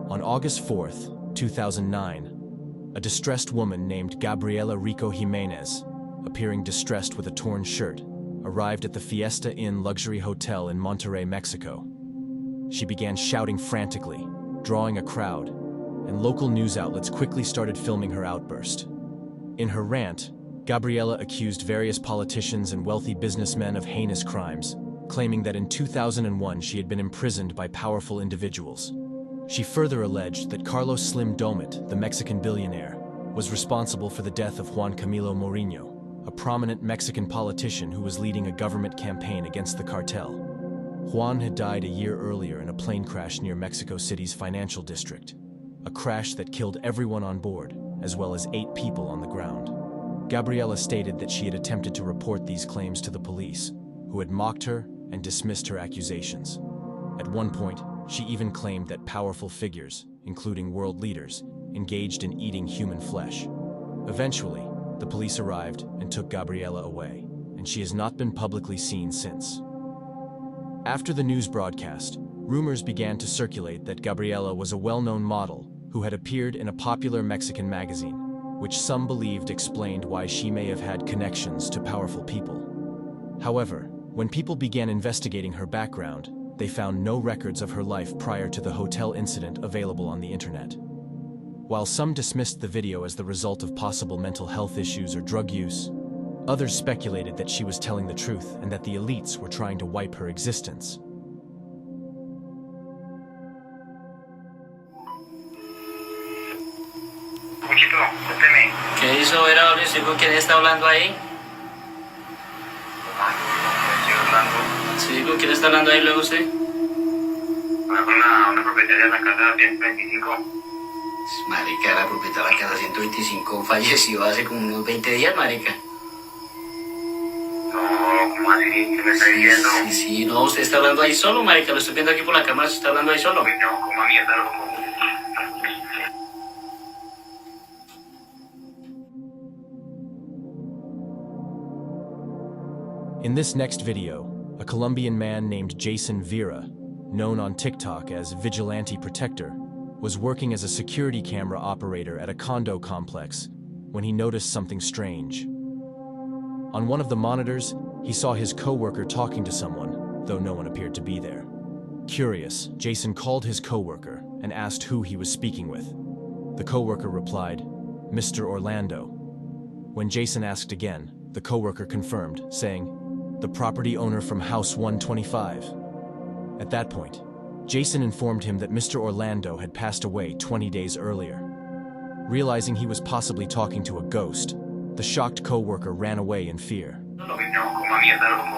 On August 4th, 2009, a distressed woman named Gabriela Rico Jimenez, appearing distressed with a torn shirt, arrived at the Fiesta Inn luxury hotel in Monterrey, Mexico. She began shouting frantically, drawing a crowd, and local news outlets quickly started filming her outburst. In her rant, Gabriela accused various politicians and wealthy businessmen of heinous crimes, claiming that in 2001 she had been imprisoned by powerful individuals. She further alleged that Carlos Slim Domet, the Mexican billionaire, was responsible for the death of Juan Camilo Mourinho, a prominent Mexican politician who was leading a government campaign against the cartel. Juan had died a year earlier in a plane crash near Mexico City's financial district, a crash that killed everyone on board, as well as 8 people on the ground. Gabriela stated that she had attempted to report these claims to the police, who had mocked her and dismissed her accusations. At one point, she even claimed that powerful figures, including world leaders, engaged in eating human flesh. Eventually, the police arrived and took Gabriela away, and she has not been publicly seen since. After the news broadcast, rumors began to circulate that Gabriela was a well-known model who had appeared in a popular Mexican magazine, which some believed explained why she may have had connections to powerful people. However, when people began investigating her background, they found no records of her life prior to the hotel incident available on the internet. While some dismissed the video as the result of possible mental health issues or drug use, others speculated that she was telling the truth and that the elites were trying to wipe her existence. ¿Qué hizo? Era ¿con quién está hablando ahí? Sí, ¿con quién está hablando ahí luego usted? Una propietaria de la casa 125. Marica, la propietaria de la casa 125 falleció hace como unos 20 días, marica. No, ¿cómo así? ¿Qué me está diciendo? Sí, no, usted está hablando ahí solo, marica, lo estoy viendo aquí por la cámara, se está hablando ahí solo. No, ¿cómo a mierda, loco? In this next video, a Colombian man named Jason Vera, known on TikTok as Vigilante Protector, was working as a security camera operator at a condo complex when he noticed something strange. On one of the monitors, he saw his co-worker talking to someone, though no one appeared to be there. Curious, Jason called his co-worker and asked who he was speaking with. The co-worker replied, "Mr. Orlando." When Jason asked again, the co-worker confirmed, saying, "The property owner from house 125. At that point, Jason informed him that Mr. Orlando had passed away 20 days earlier. Realizing he was possibly talking to a ghost, the shocked co-worker ran away in fear. No, ¿cómo a mierda, loco?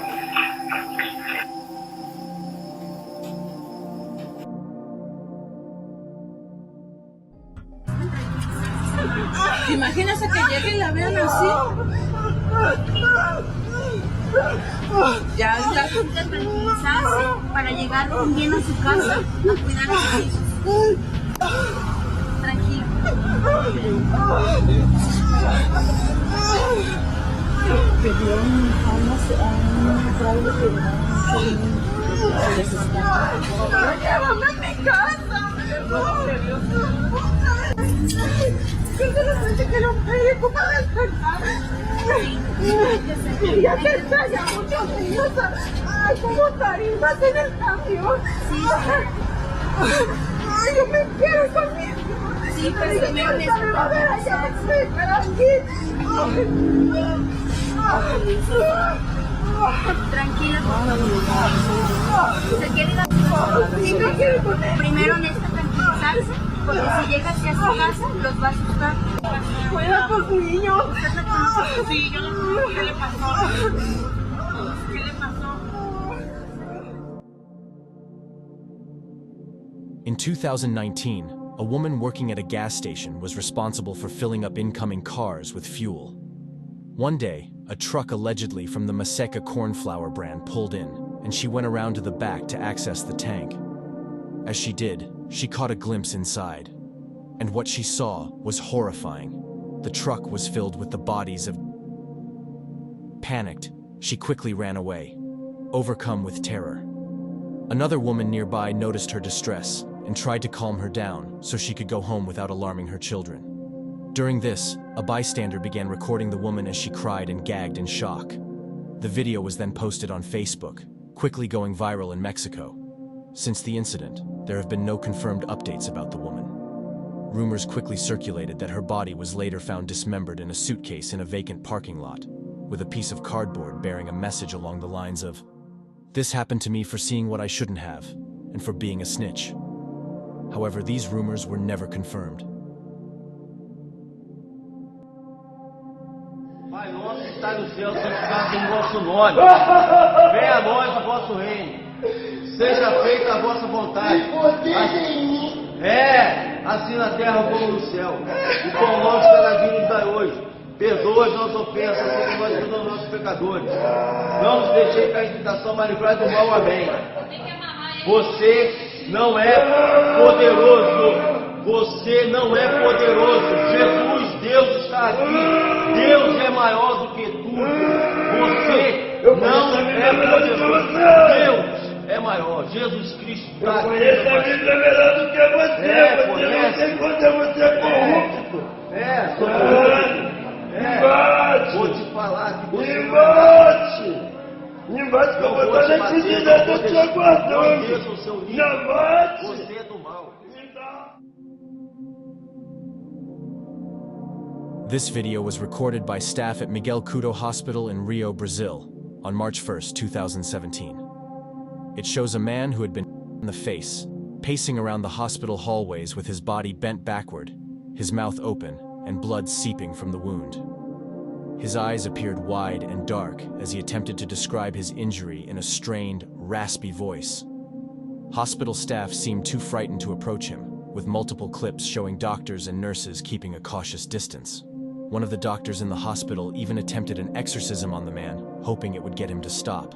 Imagínese que llegue y la vean así. Ya está con que tranquilizarse para llegar bien a su casa a cuidar a sus hijos. Tranquilo. Llévame a mi casa. Que solamente quiero un médico para despertar. Ya que está, ya muchos días. Ay, como tarimas en el camión. Ay, yo me quiero ir conmigo. Sí, pero me va a ver allá. Pero aquí. Tranquila, por favor. ¿Se quiere ir a su casa? Sí, no quiero ir con él. Primero necesita tranquilizarse, porque si llega hacia su casa, los va a asustar. Cuida con su niño. ¿Usted me conoce? Sí, yo no sé qué le pasó. ¿Qué le pasó? In 2019, a woman working at a gas station was responsible for filling up incoming cars with fuel. One day, a truck allegedly from the Maseca cornflour brand pulled in, and she went around to the back to access the tank. As she did, she caught a glimpse inside, and what she saw was horrifying. The truck was filled with the bodies of... Panicked, she quickly ran away, overcome with terror. Another woman nearby noticed her distress and tried to calm her down so she could go home without alarming her children. During this, a bystander began recording the woman as she cried and gagged in shock. The video was then posted on Facebook, quickly going viral in Mexico. Since the incident, there have been no confirmed updates about the woman. Rumors quickly circulated that her body was later found dismembered in a suitcase in a vacant parking lot, with a piece of cardboard bearing a message along the lines of, "This happened to me for seeing what I shouldn't have, and for being a snitch." However, these rumors were never confirmed. Pai nosso que está no céu, santificado seja o vosso nome. Venha a nós o vosso reino. Seja feita a vossa vontade. Assim na terra como no céu. O pão nosso cada dia nos dai hoje. Perdoa as nossas ofensas, assim como nós perdoamos os nossos pecadores. Não nos deixei cair em tentação, mas livrai do mal. Amém. Você não é poderoso. Você não é poderoso. Jesus, Deus está aqui. Deus é maior do que tudo. Você não é poderoso. Deus é maior. Jesus Cristo está aqui. Conheço a Bíblia melhor do que você. Conhece? Você é corrupto. Sou corrupto. Embate. Vou te falar que você Embate. Embate que eu vou estar não nesse dia, eu estou te aguardando. Não desça o seu nível. Embate. Você é do mal. This video was recorded by staff at Miguel Couto Hospital in Rio, Brazil, on March 1st, 2017. It shows a man who had been in the face, pacing around the hospital hallways with his body bent backward, his mouth open, and blood seeping from the wound. His eyes appeared wide and dark as he attempted to describe his injury in a strained, raspy voice. Hospital staff seemed too frightened to approach him, with multiple clips showing doctors and nurses keeping a cautious distance. One of the doctors in the hospital even attempted an exorcism on the man, hoping it would get him to stop.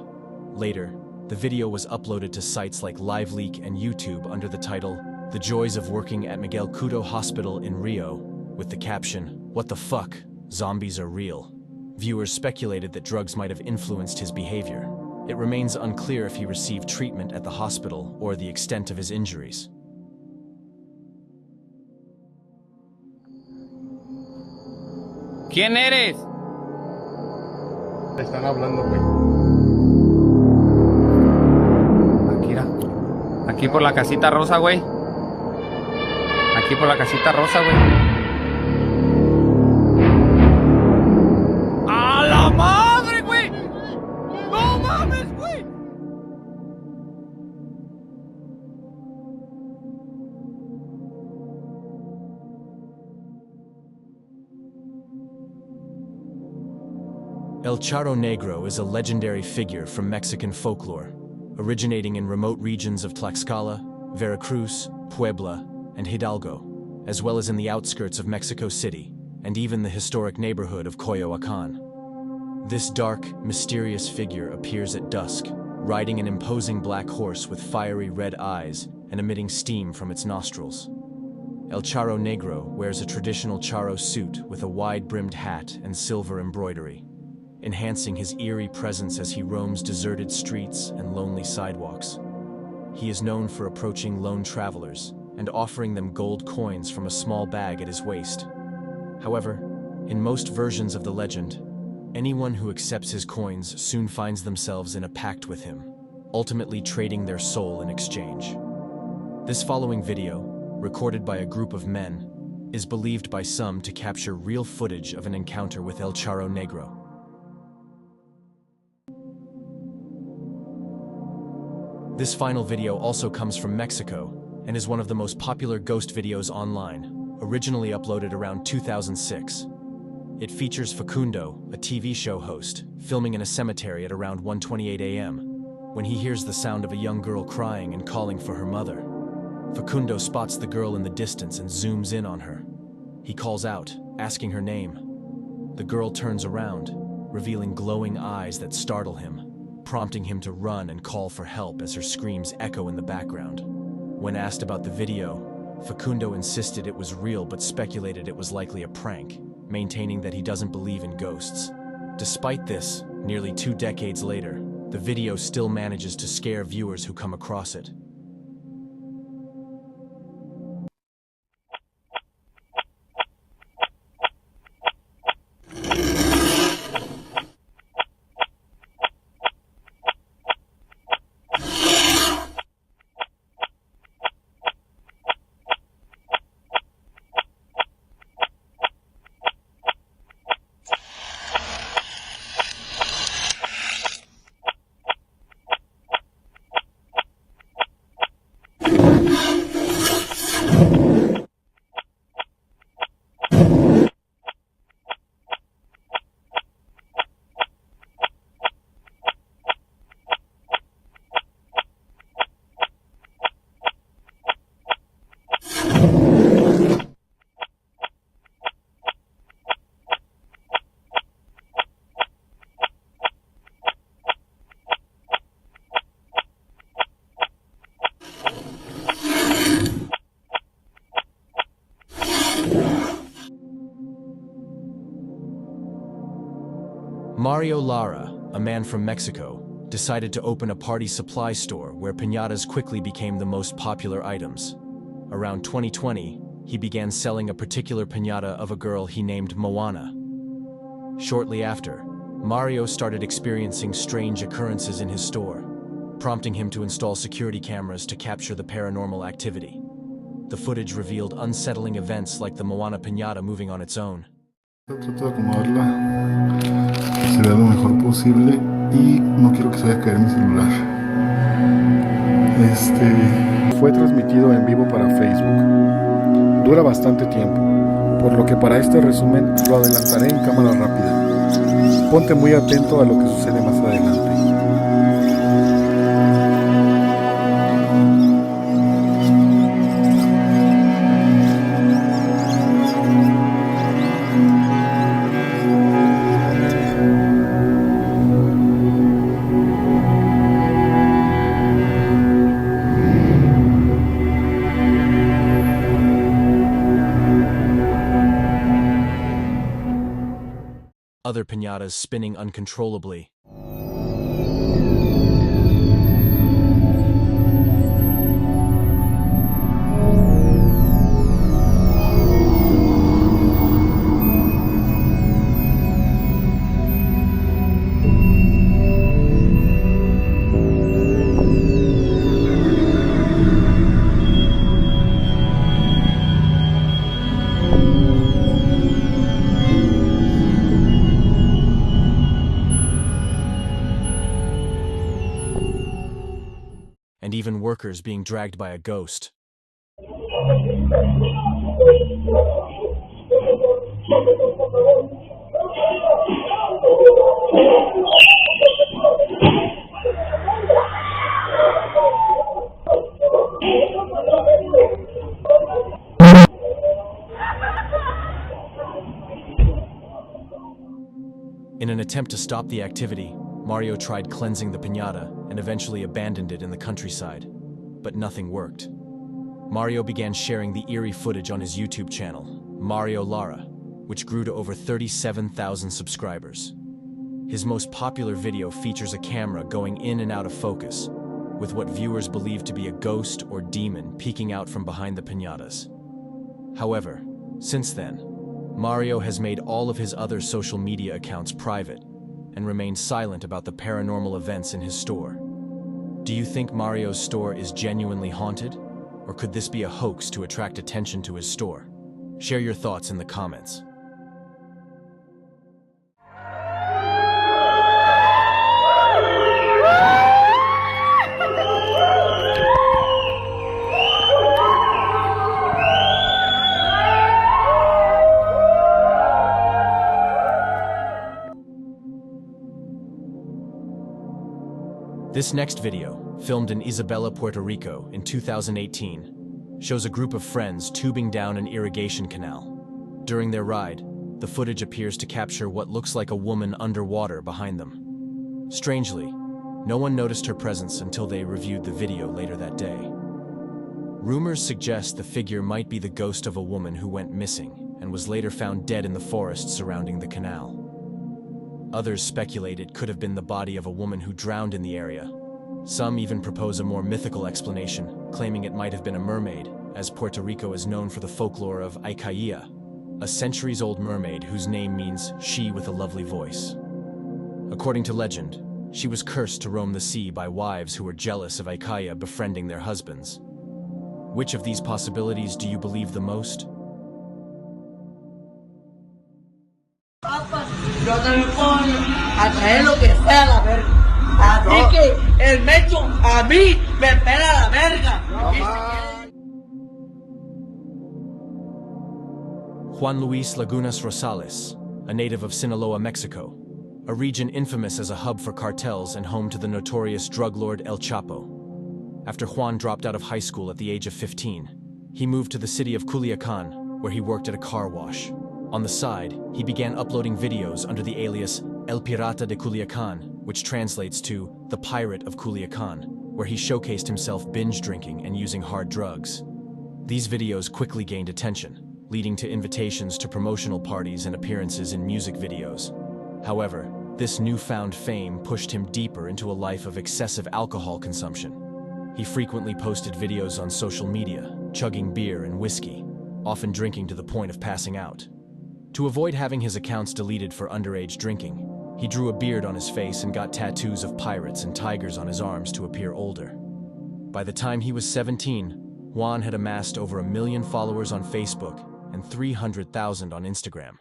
Later, the video was uploaded to sites like LiveLeak and YouTube under the title, "The Joys of Working at Miguel Couto Hospital in Rio," with the caption, "What the fuck? Zombies are real." Viewers speculated that drugs might have influenced his behavior. It remains unclear if he received treatment at the hospital or the extent of his injuries. ¿Quién eres? Te están hablando, güey. Aquí por la casita rosa, güey. Aquí por la casita rosa, güey. ¡A la madre, güey! ¡No mames, güey! El Charro Negro is a legendary figure from Mexican folklore, originating in remote regions of Tlaxcala, Veracruz, Puebla, and Hidalgo, as well as in the outskirts of Mexico City, and even the historic neighborhood of Coyoacan. This dark, mysterious figure appears at dusk, riding an imposing black horse with fiery red eyes and emitting steam from its nostrils. El Charro Negro wears a traditional charro suit with a wide-brimmed hat and silver embroidery, enhancing his eerie presence as he roams deserted streets and lonely sidewalks. He is known for approaching lone travelers and offering them gold coins from a small bag at his waist. However, in most versions of the legend, anyone who accepts his coins soon finds themselves in a pact with him, ultimately trading their soul in exchange. This following video, recorded by a group of men, is believed by some to capture real footage of an encounter with El Charro Negro. This final video also comes from Mexico and is one of the most popular ghost videos online, originally uploaded around 2006. It features Facundo, a TV show host, filming in a cemetery at around 1:28 a.m. when he hears the sound of a young girl crying and calling for her mother. Facundo spots the girl in the distance and zooms in on her. He calls out, asking her name. The girl turns around, revealing glowing eyes that startle him, prompting him to run and call for help as her screams echo in the background. When asked about the video, Facundo insisted it was real but speculated it was likely a prank, maintaining that he doesn't believe in ghosts. Despite this, nearly 2 decades later, the video still manages to scare viewers who come across it. Mario Lara, a man from Mexico, decided to open a party supply store where piñatas quickly became the most popular items. Around 2020, he began selling a particular piñata of a girl he named Moana. Shortly after, Mario started experiencing strange occurrences in his store, prompting him to install security cameras to capture the paranormal activity. The footage revealed unsettling events like the Moana piñata moving on its own. Trato de acomodarla que se vea lo mejor posible y no quiero que se vaya a caer mi celular. Fue transmitido en vivo para Facebook. Dura bastante tiempo, por lo que para este resumen lo adelantaré en cámara rápida. Ponte muy atento a lo que sucede más adelante. Other piñatas spinning uncontrollably. And even workers being dragged by a ghost. In an attempt to stop the activity, Mario tried cleansing the piñata and eventually abandoned it in the countryside, but nothing worked. Mario began sharing the eerie footage on his YouTube channel, Mario Lara, which grew to over 37,000 subscribers. His most popular video features a camera going in and out of focus, with what viewers believe to be a ghost or demon peeking out from behind the piñatas. However, since then, Mario has made all of his other social media accounts private and remains silent about the paranormal events in his store. Do you think Mario's store is genuinely haunted? Or could this be a hoax to attract attention to his store? Share your thoughts in the comments. This next video, filmed in Isabela, Puerto Rico in 2018, shows a group of friends tubing down an irrigation canal. During their ride, the footage appears to capture what looks like a woman underwater behind them. Strangely, no one noticed her presence until they reviewed the video later that day. Rumors suggest the figure might be the ghost of a woman who went missing and was later found dead in the forest surrounding the canal. Others speculate it could have been the body of a woman who drowned in the area. Some even propose a more mythical explanation, claiming it might have been a mermaid, as Puerto Rico is known for the folklore of Icaya, a centuries-old mermaid whose name means she with a lovely voice. According to legend, she was cursed to roam the sea by wives who were jealous of Icaya befriending their husbands. Which of these possibilities do you believe the most? Yo también puedo a traer lo que sea la verga. Así que el mecho a mí me pela la verga. Juan Luis Lagunas Rosales, a native of Sinaloa, Mexico, a region infamous as a hub for cartels and home to the notorious drug lord El Chapo. After Juan dropped out of high school at the age of 15, he moved to the city of Culiacan, where he worked at a car wash. On the side, he began uploading videos under the alias El Pirata de Culiacan, which translates to the Pirate of Culiacan, where he showcased himself binge drinking and using hard drugs. These videos quickly gained attention, leading to invitations to promotional parties and appearances in music videos. However, this newfound fame pushed him deeper into a life of excessive alcohol consumption. He frequently posted videos on social media, chugging beer and whiskey, often drinking to the point of passing out. To avoid having his accounts deleted for underage drinking, he drew a beard on his face and got tattoos of pirates and tigers on his arms to appear older. By the time he was 17, Juan had amassed over 1 million followers on Facebook and 300,000 on Instagram.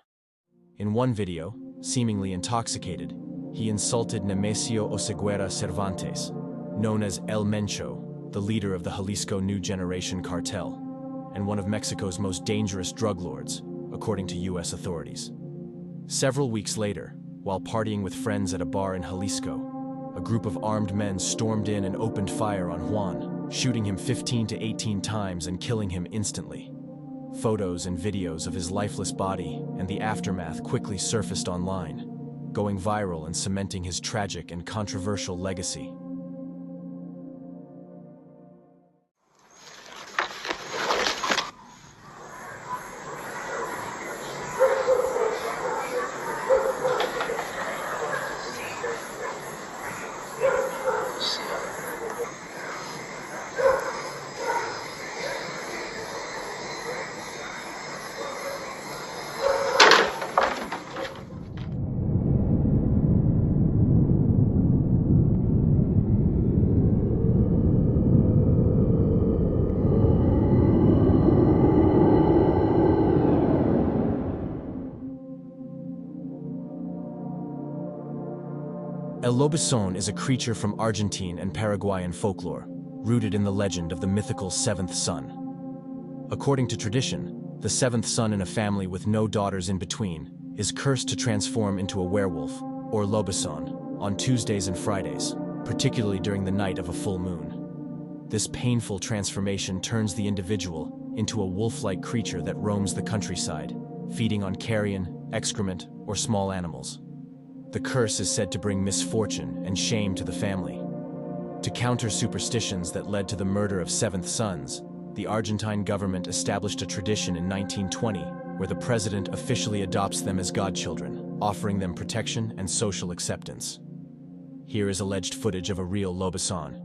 In one video, seemingly intoxicated, he insulted Nemesio Oseguera Cervantes, known as El Mencho, the leader of the Jalisco New Generation cartel, and one of Mexico's most dangerous drug lords, according to U.S. authorities. Several weeks later, while partying with friends at a bar in Jalisco, a group of armed men stormed in and opened fire on Juan, shooting him 15 to 18 times and killing him instantly. Photos and videos of his lifeless body and the aftermath quickly surfaced online, going viral and cementing his tragic and controversial legacy. El Lobizón is a creature from Argentine and Paraguayan folklore, rooted in the legend of the mythical seventh son. According to tradition, the seventh son in a family with no daughters in between is cursed to transform into a werewolf, or lobizón, on Tuesdays and Fridays, particularly during the night of a full moon. This painful transformation turns the individual into a wolf-like creature that roams the countryside, feeding on carrion, excrement, or small animals. The curse is said to bring misfortune and shame to the family. To counter superstitions that led to the murder of seventh sons, the Argentine government established a tradition in 1920 where the president officially adopts them as godchildren, offering them protection and social acceptance. Here is alleged footage of a real lobizón.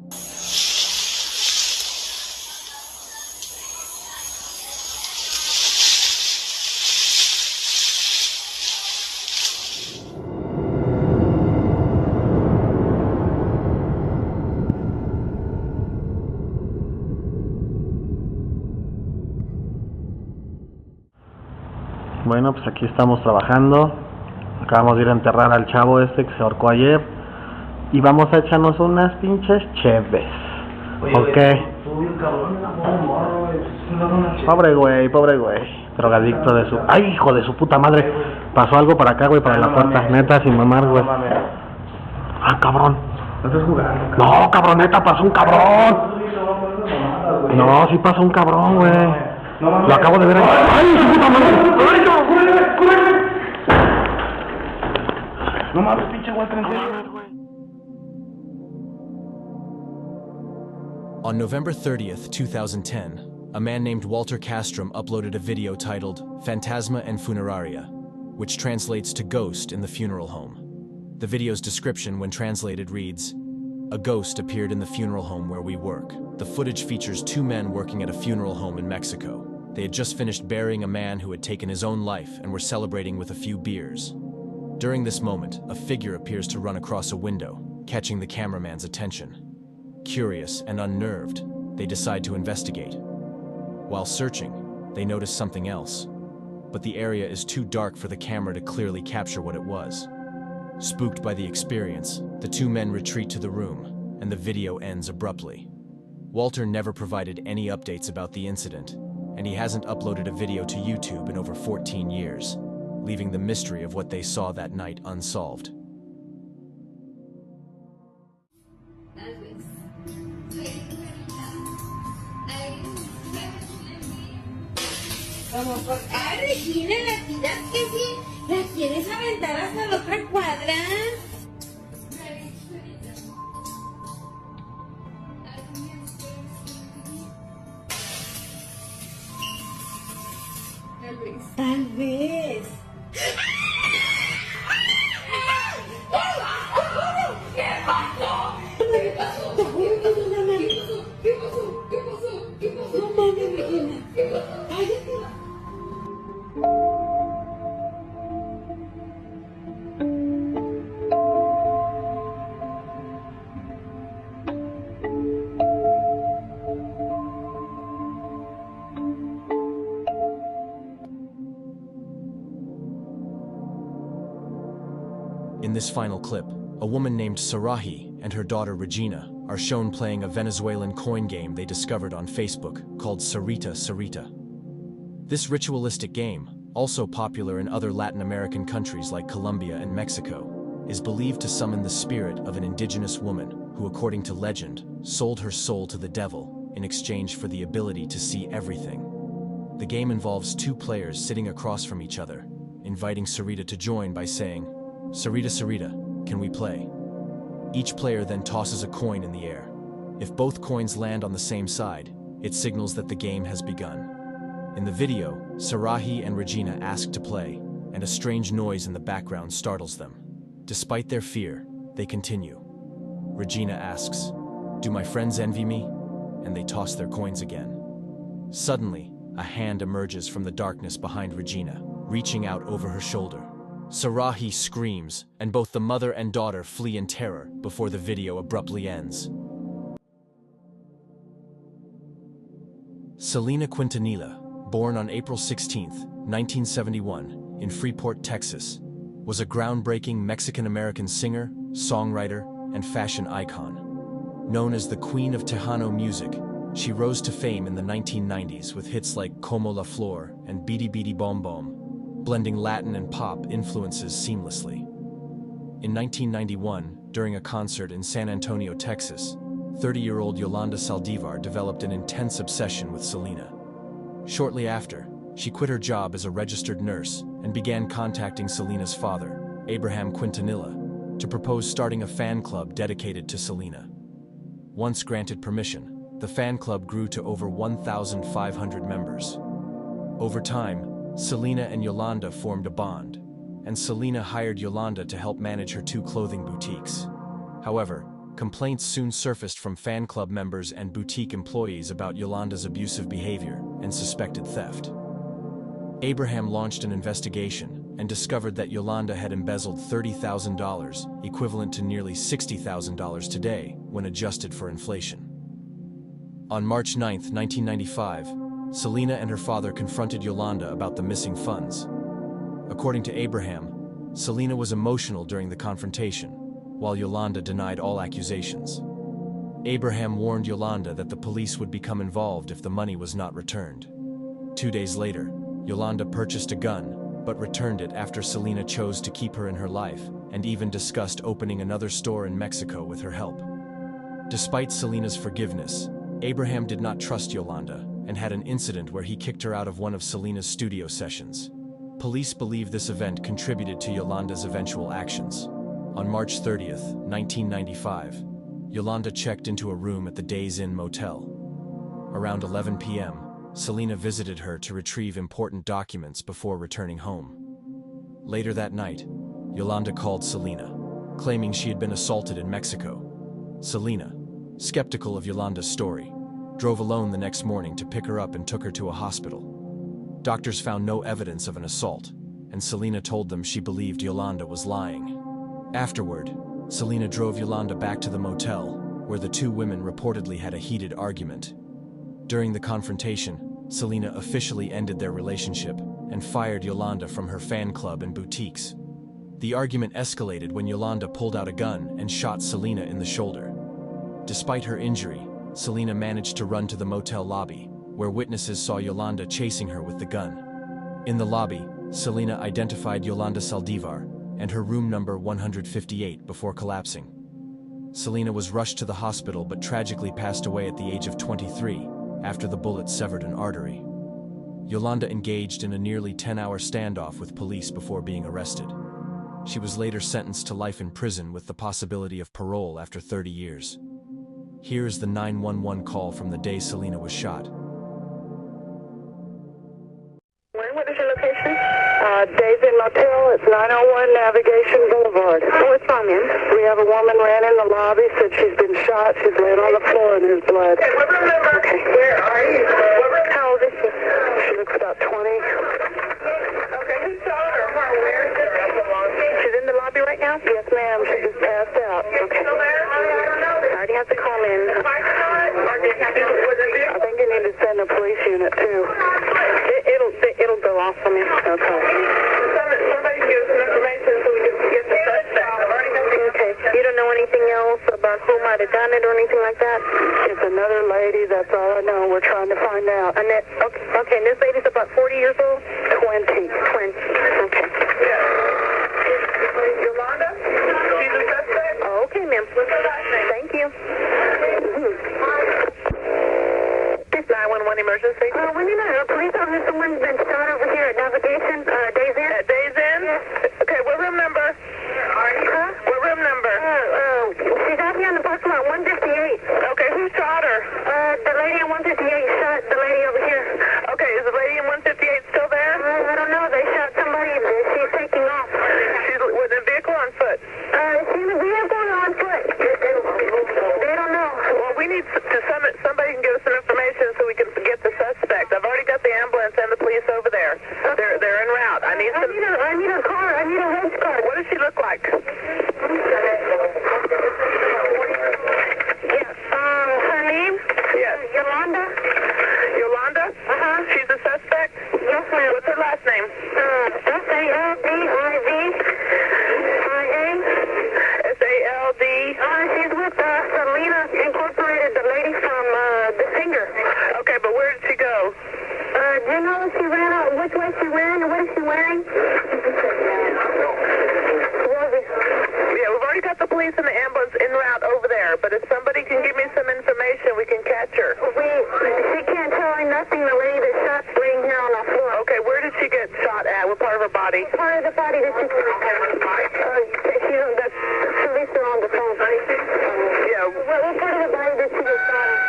Bueno, pues aquí estamos trabajando. Acabamos de ir a enterrar al chavo este que se ahorcó ayer. Y vamos a echarnos unas pinches cheves. ¿Ok? Pobre güey. Drogadicto de su... ¡Ay, hijo de su puta madre! Pasó algo para acá, güey, para la puerta. Neta, sin mamar, güey. ¡Ah, cabrón! No estás jugando. No, cabroneta, pasó un cabrón. No, sí pasó un cabrón, güey. Lo acabo de ver ahí. ¡Ay, su puta madre! ¡Corre! No mames, pinche güey, 30. On November 30th, 2010, a man named Walter Castrom uploaded a video titled Fantasma en Funeraria, which translates to ghost in the funeral home. The video's description, when translated, reads, "A ghost appeared in the funeral home where we work." The footage features two men working at a funeral home in Mexico. They had just finished burying a man who had taken his own life and were celebrating with a few beers. During this moment, a figure appears to run across a window, catching the cameraman's attention. Curious and unnerved, they decide to investigate. While searching, they notice something else, but the area is too dark for the camera to clearly capture what it was. Spooked by the experience, the two men retreat to the room, and the video ends abruptly. Walter never provided any updates about the incident, and he hasn't uploaded a video to YouTube in over 14 years, leaving the mystery of what they saw that night unsolved. Como por Regina, la tiras que sí, la quieres aventar hasta la otra cuadra. Tal vez. ¿Qué pasó? ¿Qué pasó? ¿Qué pasó? No mames, Regina. Cállate. In this final clip, a woman named Sarahi and her daughter Regina are shown playing a Venezuelan coin game they discovered on Facebook called Sarita Sarita. This ritualistic game, also popular in other Latin American countries like Colombia and Mexico, is believed to summon the spirit of an indigenous woman who, according to legend, sold her soul to the devil in exchange for the ability to see everything. The game involves two players sitting across from each other, inviting Sarita to join by saying, "Sarita, Sarita, can we play?" Each player then tosses a coin in the air. If both coins land on the same side, it signals that the game has begun. In the video, Sarahi and Regina ask to play, and a strange noise in the background startles them. Despite their fear, they continue. Regina asks, "Do my friends envy me?" And they toss their coins again. Suddenly, a hand emerges from the darkness behind Regina, reaching out over her shoulder. Sarahi screams, and both the mother and daughter flee in terror before the video abruptly ends. Selena Quintanilla, born on April 16, 1971, in Freeport, Texas, was a groundbreaking Mexican-American singer, songwriter, and fashion icon. Known as the Queen of Tejano music, she rose to fame in the 1990s with hits like Como la Flor and Bidi Bidi Bom Bom, blending Latin and pop influences seamlessly. In 1991, during a concert in San Antonio, Texas, 30-year-old Yolanda Saldivar developed an intense obsession with Selena. Shortly after, she quit her job as a registered nurse and began contacting Selena's father, Abraham Quintanilla, to propose starting a fan club dedicated to Selena. Once granted permission, the fan club grew to over 1,500 members. Over time, Selena and Yolanda formed a bond, and Selena hired Yolanda to help manage her two clothing boutiques. However, complaints soon surfaced from fan club members and boutique employees about Yolanda's abusive behavior and suspected theft. Abraham launched an investigation and discovered that Yolanda had embezzled $30,000, equivalent to nearly $60,000 today when adjusted for inflation. On March 9, 1995, Selena and her father confronted Yolanda about the missing funds. According to Abraham, Selena was emotional during the confrontation, while Yolanda denied all accusations. Abraham warned Yolanda that the police would become involved if the money was not returned. 2 days later, Yolanda purchased a gun, but returned it after Selena chose to keep her in her life, and even discussed opening another store in Mexico with her help. Despite Selena's forgiveness, Abraham did not trust Yolanda, and had an incident where he kicked her out of one of Selena's studio sessions. Police believe this event contributed to Yolanda's eventual actions. On March 30th, 1995, Yolanda checked into a room at the Days Inn Motel. Around 11 p.m., Selena visited her to retrieve important documents before returning home. Later that night, Yolanda called Selena, claiming she had been assaulted in Mexico. Selena, skeptical of Yolanda's story, drove alone the next morning to pick her up and took her to a hospital. Doctors found no evidence of an assault, and Selena told them she believed Yolanda was lying. Afterward, Selena drove Yolanda back to the motel, where the two women reportedly had a heated argument. During the confrontation, Selena officially ended their relationship and fired Yolanda from her fan club and boutiques. The argument escalated when Yolanda pulled out a gun and shot Selena in the shoulder. Despite her injury, Selena managed to run to the motel lobby, where witnesses saw Yolanda chasing her with the gun. In the lobby, Selena identified Yolanda Saldivar and her room number 158 before collapsing. Selena was rushed to the hospital but tragically passed away at the age of 23 after the bullet severed an artery. Yolanda engaged in a nearly 10-hour standoff with police before being arrested. She was later sentenced to life in prison with the possibility of parole after 30 years. Here is the 911 call from the day Selena was shot. What is your location? Days Inn Motel. It's 901 Navigation Boulevard. What's wrong, ma'am? We have a woman ran in the lobby, said she's been shot. She's laying on the floor in his blood. Okay, what room number? Okay. Where are you? How old is she? She looks about 20. Okay, who saw her? Where is it? She's in the lobby right now? Yes, ma'am. She just passed out. Okay. Still there? I already have to call in. I think you need to send a police unit, too. It'll go off for me. Okay. Somebody give us some information so we can get the suspect. I've already got the... Okay. You don't know anything else about who might have done it or anything like that? It's another lady. That's all I know. We're trying to find out. Okay, and this lady's about 40 years old? 20. 20. Okay. Yolanda? She's a suspect? Oh, okay, ma'am. What's her last name? Thank you. 911 emergency. We need a police officer. Someone's been shot over here at Navigation, Days Inn. At Days Inn? Yes. Okay, what room number? Huh? What room number? She's out here on the parking lot, 158. Okay, who shot her? The lady in 158 shot the lady over here. Okay, is the lady in 158 still there? I don't know. They shot somebody. She's taking off. She's with a vehicle on foot. She's in a vehicle or on foot. They don't know. Well, we need to summon, somebody can give us some information so we can get the suspect. I've already got the ambulance and the police over there. They're en route. I need some... I need a car. I need a head card. What does she look like? Yeah. Her name? Yes. Yolanda. Yolanda? Uh-huh. She's a suspect? Yes, ma'am. What's her last name? S-A-L-D-I-V-I-A. S-A-L-D... She's with Selena Incorporated, the lady from the singer. Okay, but where did she go? Do you know if she ran out, which way she ran, and what is she wearing? Yeah, we've already got the police and the ambulance en route over there, but if somebody can give me some information, we can catch her. She can't tell me nothing. The lady that shot's laying here on the floor. Okay, where did she get shot at? What part of her body? Part of the body that she... that's police are on the phone. Yeah. What part of the body did she get shot at?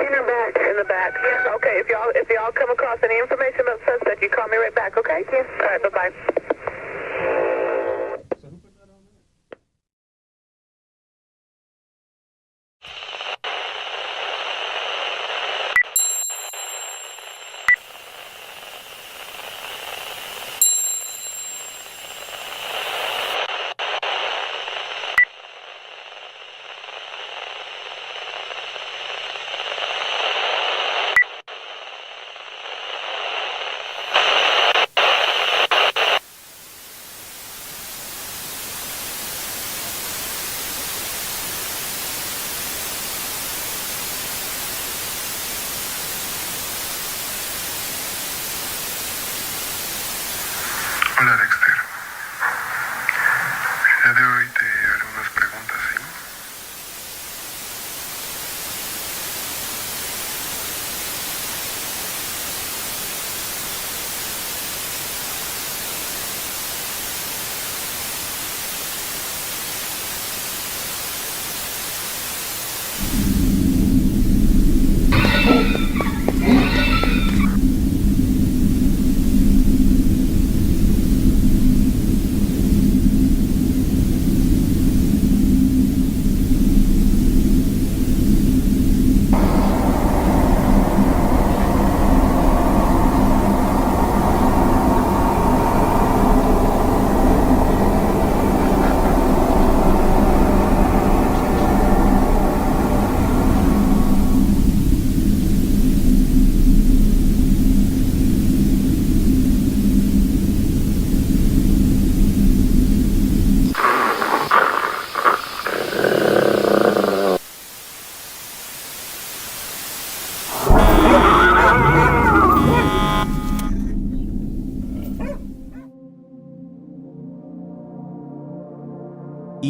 In her back. In the back. Okay, if y'all come across any information about the suspect, you call me right back, okay? Yes. All right, bye-bye.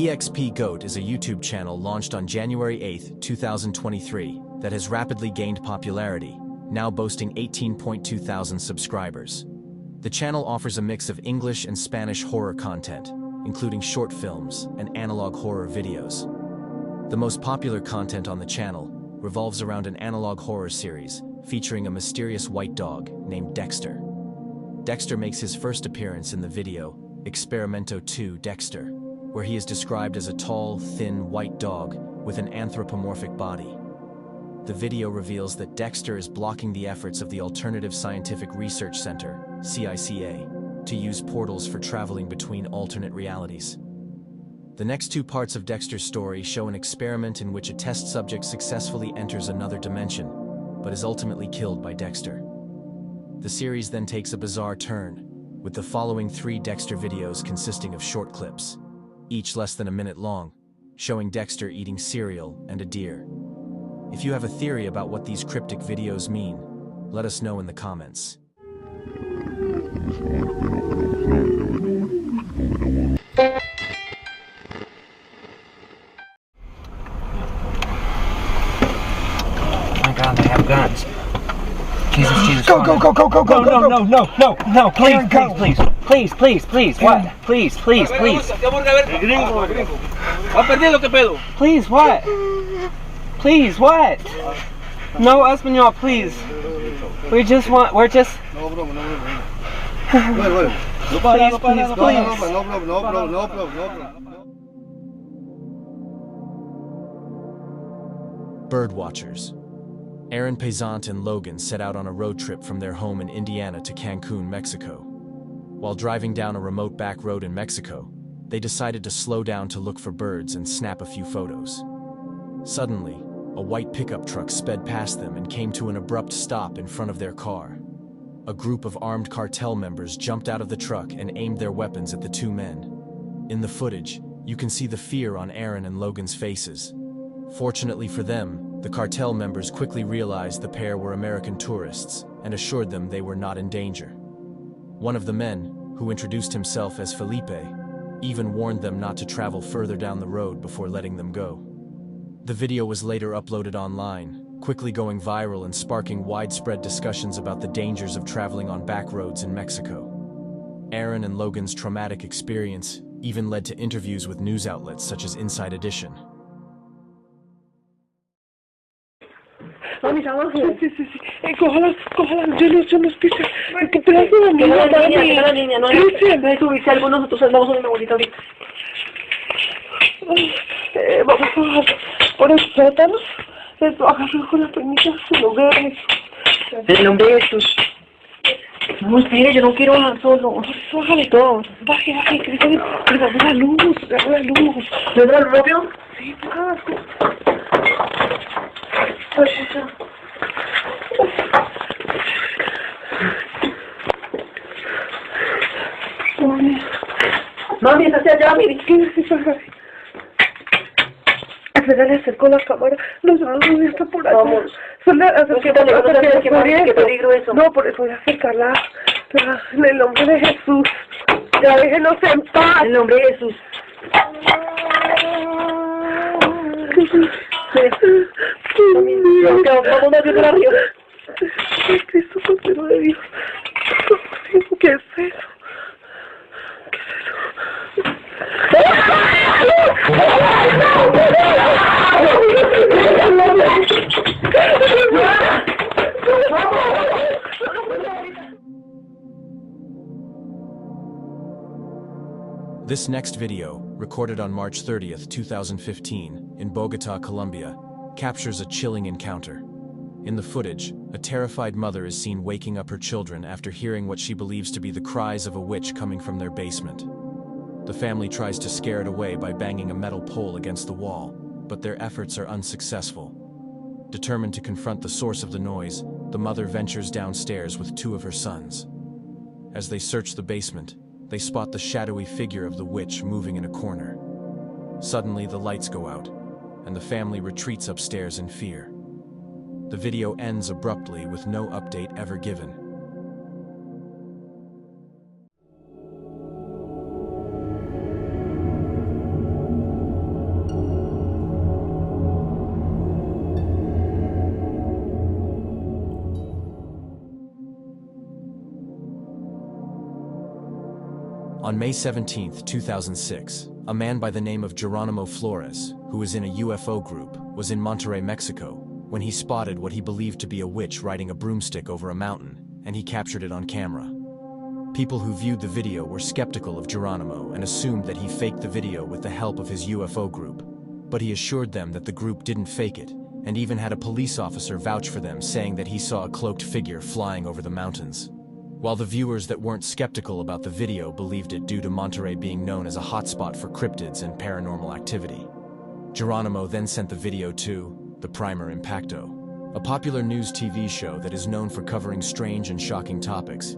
EXP Goat is a YouTube channel launched on January 8, 2023, that has rapidly gained popularity, now boasting 18.2 thousand subscribers. The channel offers a mix of English and Spanish horror content, including short films and analog horror videos. The most popular content on the channel revolves around an analog horror series featuring a mysterious white dog named Dexter. Dexter makes his first appearance in the video Experimento 2 Dexter, where he is described as a tall, thin, white dog with an anthropomorphic body. The video reveals that Dexter is blocking the efforts of the Alternative Scientific Research Center, CICA, to use portals for traveling between alternate realities. The next two parts of Dexter's story show an experiment in which a test subject successfully enters another dimension, but is ultimately killed by Dexter. The series then takes a bizarre turn, with the following 3 Dexter videos consisting of short clips, each less than a minute long, showing Dexter eating cereal and a deer. If you have a theory about what these cryptic videos mean, let us know in the comments. My God, they have guns. Jesus, Jesus. Go, go, go, go, go, go, go, no, no, no, no, no, please, please, please, please, please, what? Please, please, please. Please, what? Please, what? No, Espanol, please. We're just... Bird watchers. Aaron Pezant and Logan set out on a road trip from their home in Indiana to Cancun, Mexico. While driving down a remote back road in Mexico, they decided to slow down to look for birds and snap a few photos. Suddenly, a white pickup truck sped past them and came to an abrupt stop in front of their car. A group of armed cartel members jumped out of the truck and aimed their weapons at the 2 men. In the footage, you can see the fear on Aaron and Logan's faces. Fortunately for them, the cartel members quickly realized the pair were American tourists and assured them they were not in danger. One of the men, who introduced himself as Felipe, even warned them not to travel further down the road before letting them go. The video was later uploaded online, quickly going viral and sparking widespread discussions about the dangers of traveling on back roads in Mexico. Aaron and Logan's traumatic experience even led to interviews with news outlets such as Inside Edition. Mami, estamos bien. Sí, sí, sí. Cójala, yo los piso. ¿Qué pedazo de niña? Deja la niña, no es. Deja subirse algo, nosotros andamos con mi abuelita ahorita. Vamos a bajar por el sótano. Agarro con la peñita, el nombre de Jesús. El nombre de Jesús. No, espere, yo no quiero bajar solo. Bájale todo. Baje, Cristo, dame la luz, dame la luz. ¿No era el propio? Sí, Mami, está hacia allá, mire. Espera, le acerco la cámara. No está por allá. Vamos. ¿Qué peligro eso? No, por eso voy a acercarla. En el nombre de Jesús. Ya déjenos en paz. En el nombre de Jesús. Vamos a Dios para arriba. Cristo, Cordero de Dios. ¿Qué es eso? This next video, recorded on March 30th, 2015, in Bogota, Colombia, captures a chilling encounter. In the footage, a terrified mother is seen waking up her children after hearing what she believes to be the cries of a witch coming from their basement. The family tries to scare it away by banging a metal pole against the wall, but their efforts are unsuccessful. Determined to confront the source of the noise, the mother ventures downstairs with 2 of her sons. As they search the basement, they spot the shadowy figure of the witch moving in a corner. Suddenly, the lights go out, and the family retreats upstairs in fear. The video ends abruptly with no update ever given. On May 17, 2006, a man by the name of Geronimo Flores, who was in a UFO group, was in Monterrey, Mexico, when he spotted what he believed to be a witch riding a broomstick over a mountain, and he captured it on camera. People who viewed the video were skeptical of Geronimo and assumed that he faked the video with the help of his UFO group, but he assured them that the group didn't fake it, and even had a police officer vouch for them, saying that he saw a cloaked figure flying over the mountains. While the viewers that weren't skeptical about the video believed it due to Monterrey being known as a hotspot for cryptids and paranormal activity. Geronimo then sent the video to the Primer Impacto, a popular news TV show that is known for covering strange and shocking topics,